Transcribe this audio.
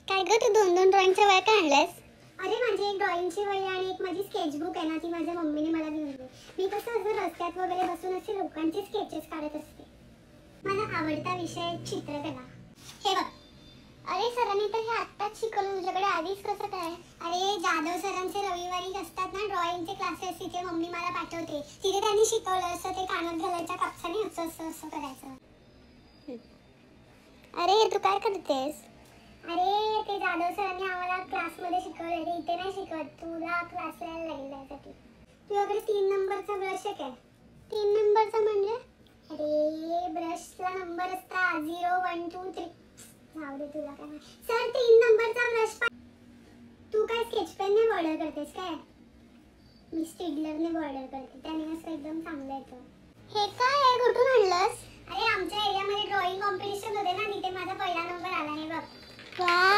काय ग तू दोन दोन ड्रॉइंगच्या वह्या काय आणल्यास? अरे माझी एक ड्रॉइंगची वही आणि एक माझी स्केचबुक आहे ना, ती माझ्या मम्मीने मला दिली. मी कसं असं रस्त्यात वगैरे बसून असे लोकांचे स्केचेस काढत असते. माझा आवडता विषय चित्रकला. हे बघ. अरे सरांनी तर हे आत्ताच शिकवलं, तुझ्याकडे आधीच कसं काय? अरे जाधव सरांचे रविवारी असतात ना ड्रॉइंगचे क्लासेस, तिथे मम्मी मला पाठवते. तिथे त्यांनी शिकवलं असं ते कानात घालायच्या कापसाने असं असं असं करायचं. अरे तू काय करतेस? अरे ते जाधव सरांनी आम्हाला क्लासमध्ये शिकवलं रे, इथे नाही शिकवत. तुला क्लासला यायला लागेल त्यासाठी. तुझ्याकडे 3 नंबरचा ब्रश आहे काय? 3 नंबरचा म्हणजे? अरे ब्रशला नंबर असतात 0 1 2 3. जाऊ दे तुला काय. सर 3 नंबरचा ब्रश. तू काय स्केच पेनने बॉर्डर करतेस काय? मी स्टिडलरने बॉर्डर करते, त्याने असं एकदम चांगलं येतं. हे काय आहे, कुठून आणलंस? अरे आमच्या एरियामध्ये ड्रॉइंग कॉम्पिटिशन होते ना, तिथे माझा पहिला नंबर आला. हे बघ. वाह